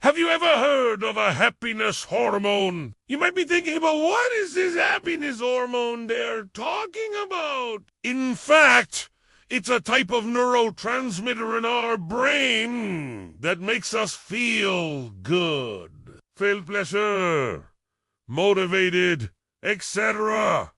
Have you ever heard of a happiness hormone? You might be thinking, but what is this happiness hormone they're talking about? In fact, it's a type of neurotransmitter in our brain that makes us feel good, feel pleasure, motivated, etc.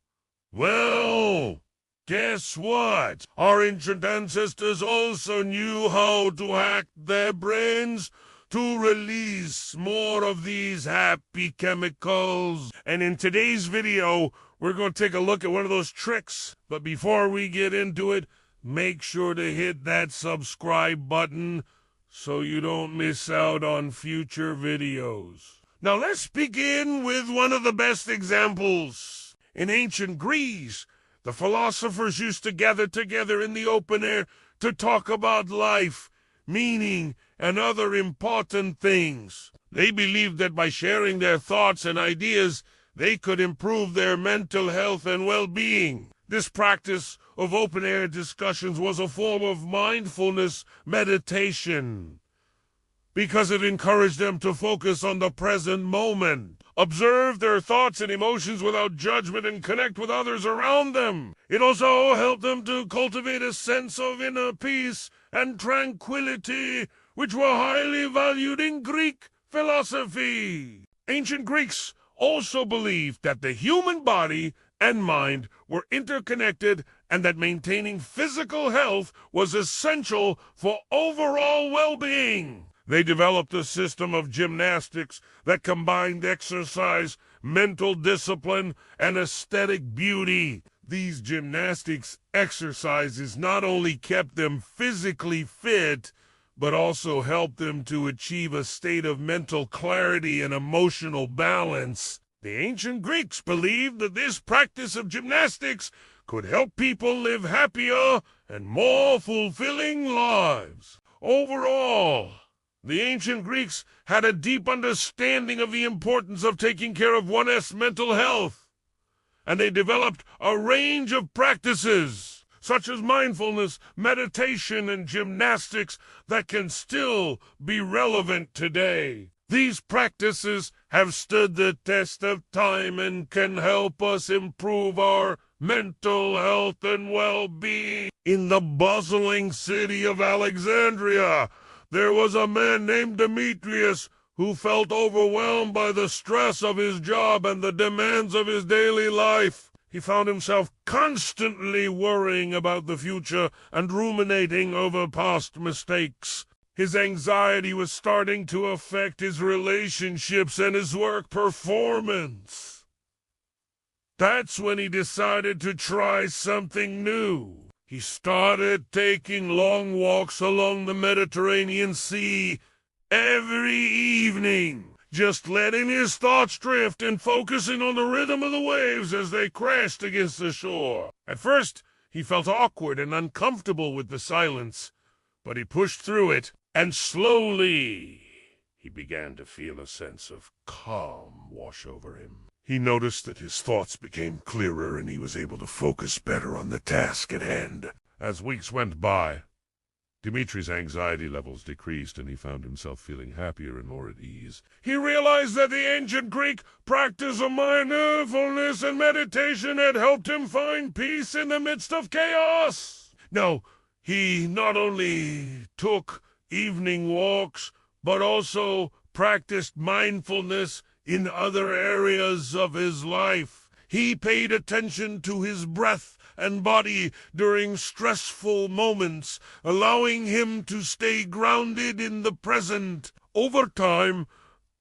Well, guess what? Our ancient ancestors also knew how to hack their brains to release more of these happy chemicals. And in today's video, we're going to take a look at one of those tricks. But before we get into it, make sure to hit that subscribe button so you don't miss out on future videos. Now let's begin with one of the best examples. In ancient Greece, the philosophers used to gather together in the open air to talk about life, meaning, and other important things. They believed that by sharing their thoughts and ideas, they could improve their mental health and well-being. This practice of open-air discussions was a form of mindfulness meditation because it encouraged them to focus on the present moment, observe their thoughts and emotions without judgment, and connect with others around them. It also helped them to cultivate a sense of inner peace and tranquility, which were highly valued in Greek philosophy. Ancient Greeks also believed that the human body and mind were interconnected and that maintaining physical health was essential for overall well-being. They developed a system of gymnastics that combined exercise, mental discipline, and aesthetic beauty. These gymnastics exercises not only kept them physically fit, but also helped them to achieve a state of mental clarity and emotional balance. The ancient Greeks believed that this practice of gymnastics could help people live happier and more fulfilling lives. Overall, the ancient Greeks had a deep understanding of the importance of taking care of one's mental health, and they developed a range of practices, such as mindfulness, meditation, and gymnastics that can still be relevant today. These practices have stood the test of time and can help us improve our mental health and well-being. In the bustling city of Alexandria, there was a man named Demetrius who felt overwhelmed by the stress of his job and the demands of his daily life. He found himself constantly worrying about the future and ruminating over past mistakes. His anxiety was starting to affect his relationships and his work performance. That's when he decided to try something new. He started taking long walks along the Mediterranean Sea every evening, just letting his thoughts drift and focusing on the rhythm of the waves as they crashed against the shore. At first, he felt awkward and uncomfortable with the silence, but he pushed through it, and slowly he began to feel a sense of calm wash over him. He noticed that his thoughts became clearer and he was able to focus better on the task at hand. As weeks went by, Dimitri's anxiety levels decreased and he found himself feeling happier and more at ease. He realized that the ancient Greek practice of mindfulness and meditation had helped him find peace in the midst of chaos. Now, he not only took evening walks, but also practiced mindfulness in other areas of his life. He paid attention to his breath and body during stressful moments, allowing him to stay grounded in the present. Over time,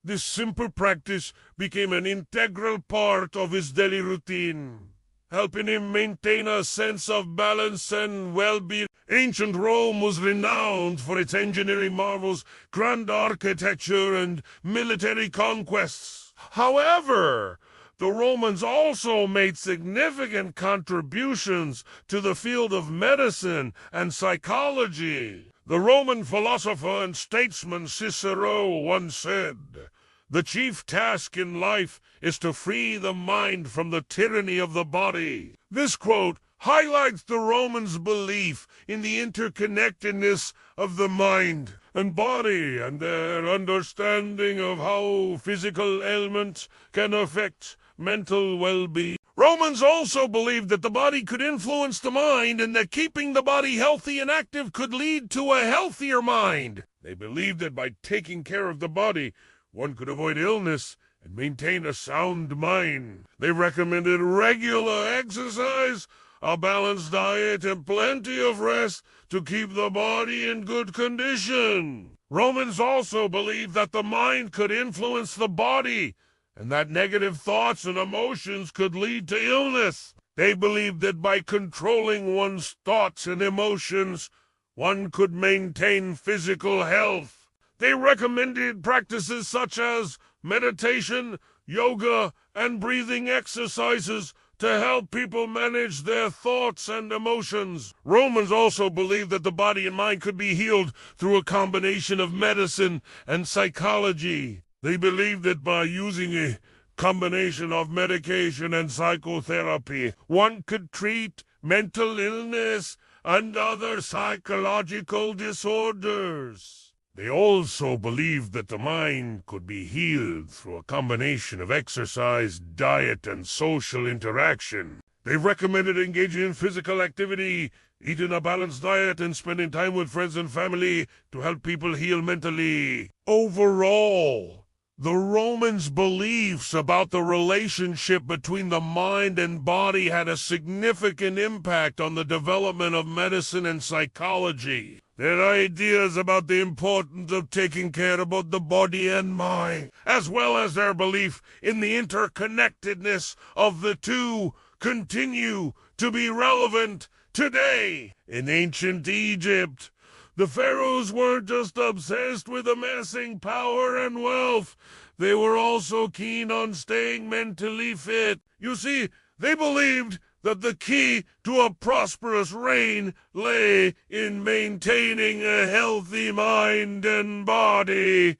this simple practice became an integral part of his daily routine, helping him maintain a sense of balance and well-being. Ancient Rome was renowned for its engineering marvels, grand architecture, and military conquests. However, the Romans also made significant contributions to the field of medicine and psychology. The Roman philosopher and statesman Cicero once said, "The chief task in life is to free the mind from the tyranny of the body." This quote highlights the Romans' belief in the interconnectedness of the mind and body, and their understanding of how physical ailments can affect mental well-being. Romans also believed that the body could influence the mind and that keeping the body healthy and active could lead to a healthier mind. They believed that by taking care of the body, one could avoid illness and maintain a sound mind. They recommended regular exercise, a balanced diet, and plenty of rest to keep the body in good condition. Romans also believed that the mind could influence the body and that negative thoughts and emotions could lead to illness. They believed that by controlling one's thoughts and emotions, one could maintain physical health. They recommended practices such as meditation, yoga, and breathing exercises to help people manage their thoughts and emotions. Romans also believed that the body and mind could be healed through a combination of medicine and psychology. They believed that by using a combination of medication and psychotherapy, one could treat mental illness and other psychological disorders. They also believed that the mind could be healed through a combination of exercise, diet, and social interaction. They recommended engaging in physical activity, eating a balanced diet, and spending time with friends and family to help people heal mentally. Overall, the Romans' beliefs about the relationship between the mind and body had a significant impact on the development of medicine and psychology. Their ideas about the importance of taking care of both the body and mind, as well as their belief in the interconnectedness of the two, continue to be relevant today. In ancient Egypt, the pharaohs weren't just obsessed with amassing power and wealth. They were also keen on staying mentally fit. You see, they believed that the key to a prosperous reign lay in maintaining a healthy mind and body.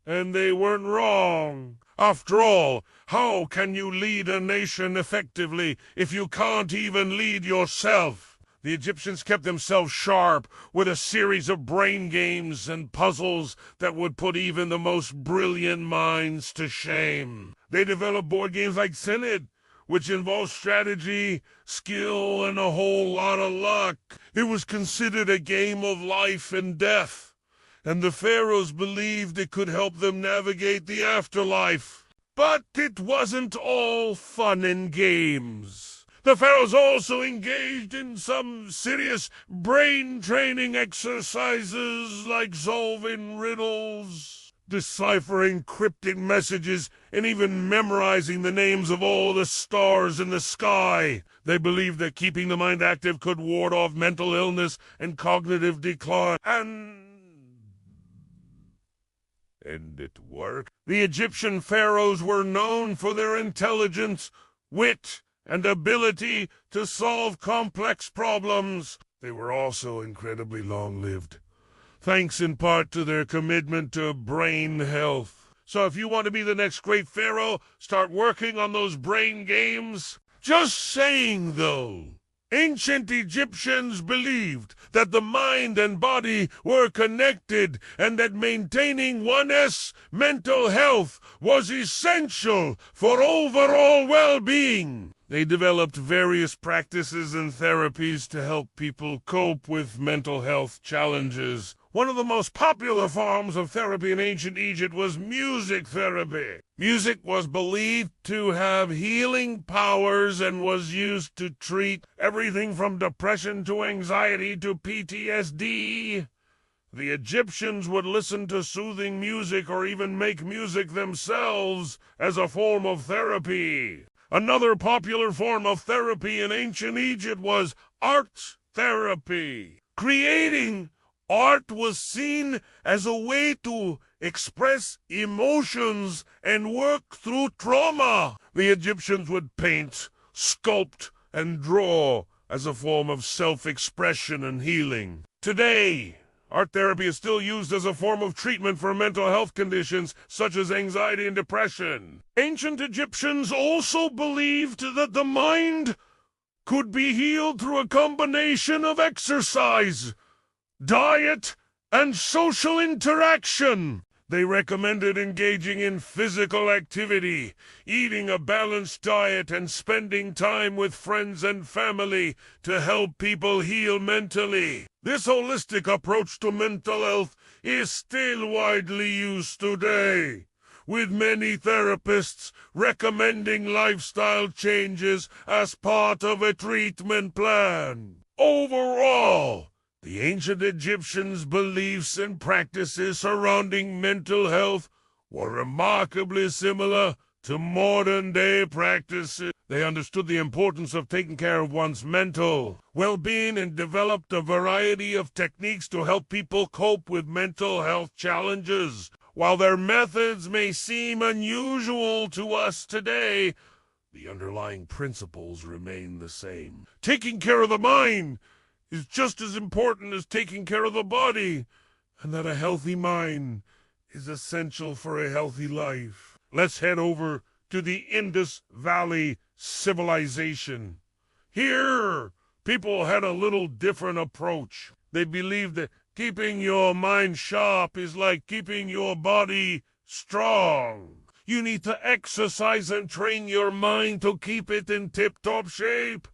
And they weren't wrong. After all, how can you lead a nation effectively if you can't even lead yourself? The Egyptians kept themselves sharp with a series of brain games and puzzles that would put even the most brilliant minds to shame. They developed board games like Synod, which involved strategy, skill, and a whole lot of luck. It was considered a game of life and death, and the pharaohs believed it could help them navigate the afterlife. But it wasn't all fun and games. The pharaohs also engaged in some serious brain-training exercises like solving riddles, deciphering cryptic messages, and even memorizing the names of all the stars in the sky. They believed that keeping the mind active could ward off mental illness and cognitive decline. And it worked. The Egyptian pharaohs were known for their intelligence, wit, and ability to solve complex problems. They were also incredibly long-lived, thanks in part to their commitment to brain health. So if you want to be the next great pharaoh, start working on those brain games. Just saying, though, ancient Egyptians believed that the mind and body were connected and that maintaining one's mental health was essential for overall well-being. They developed various practices and therapies to help people cope with mental health challenges. One of the most popular forms of therapy in ancient Egypt was music therapy. Music was believed to have healing powers and was used to treat everything from depression to anxiety to PTSD. The Egyptians would listen to soothing music or even make music themselves as a form of therapy. Another popular form of therapy in ancient Egypt was art therapy. Creating art was seen as a way to express emotions and work through trauma. The Egyptians would paint, sculpt, and draw as a form of self-expression and healing. Today, art therapy is still used as a form of treatment for mental health conditions such as anxiety and depression. Ancient Egyptians also believed that the mind could be healed through a combination of exercise, diet, and social interaction. They recommended engaging in physical activity, eating a balanced diet, and spending time with friends and family to help people heal mentally. This holistic approach to mental health is still widely used today, with many therapists recommending lifestyle changes as part of a treatment plan. Overall, the ancient Egyptians' beliefs and practices surrounding mental health were remarkably similar to modern-day practices. They understood the importance of taking care of one's mental well-being and developed a variety of techniques to help people cope with mental health challenges. While their methods may seem unusual to us today, the underlying principles remain the same. Taking care of the mind is just as important as taking care of the body, and that a healthy mind is essential for a healthy life. Let's head over to the Indus Valley civilization. Here, people had a little different approach. They believed that keeping your mind sharp is like keeping your body strong. You need to exercise and train your mind to keep it in tip-top shape.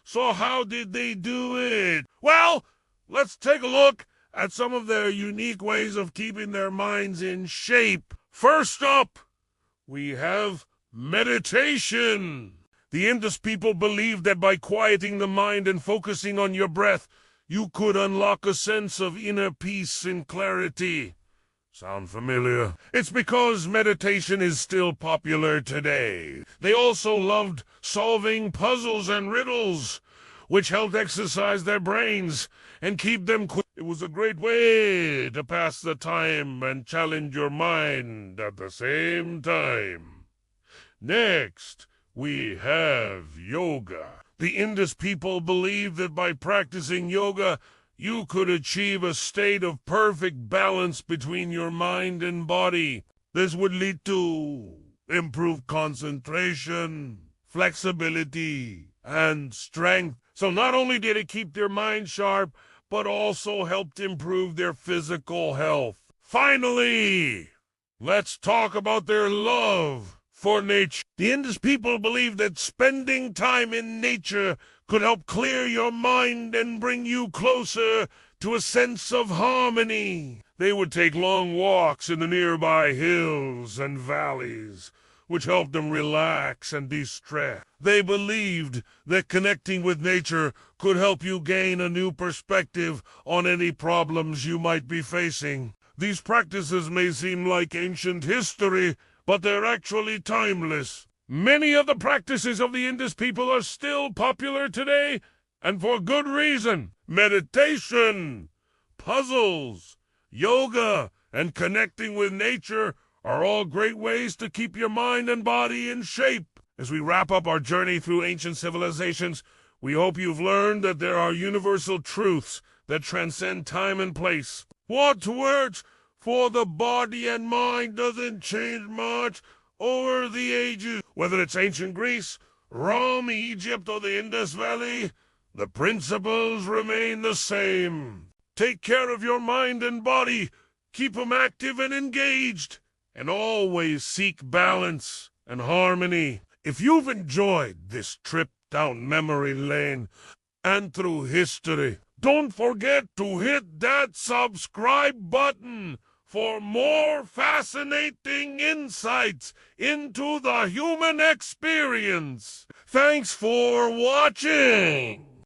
So how did they do it? Well, let's take a look at some of their unique ways of keeping their minds in shape. First up, we have meditation. The Indus people believed that by quieting the mind and focusing on your breath, you could unlock a sense of inner peace and clarity. Sound familiar? It's because meditation is still popular today. They also loved solving puzzles and riddles, which helped exercise their brains and keep them quick. It was a great way to pass the time and challenge your mind at the same time. Next, we have yoga. The Indus people believed that by practicing yoga, you could achieve a state of perfect balance between your mind and body. This would lead to improved concentration, flexibility, and strength. So not only did it keep their mind sharp, but also helped improve their physical health. Finally, let's talk about their love for nature. The Indus people believed that spending time in nature could help clear your mind and bring you closer to a sense of harmony. They would take long walks in the nearby hills and valleys, which helped them relax and de-stress. They believed that connecting with nature could help you gain a new perspective on any problems you might be facing. These practices may seem like ancient history, but they're actually timeless. Many of the practices of the Indus people are still popular today, and for good reason. Meditation, puzzles, yoga, and connecting with nature are all great ways to keep your mind and body in shape. As we wrap up our journey through ancient civilizations, we hope you've learned that there are universal truths that transcend time and place. What works for the body and mind doesn't change much over the ages. Whether it's ancient Greece, Rome, Egypt, or the Indus Valley, the principles remain the same. Take care of your mind and body, keep them active and engaged, and always seek balance and harmony. If you've enjoyed this trip down memory lane and through history, don't forget to hit that subscribe button for more fascinating insights into the human experience. Thanks for watching.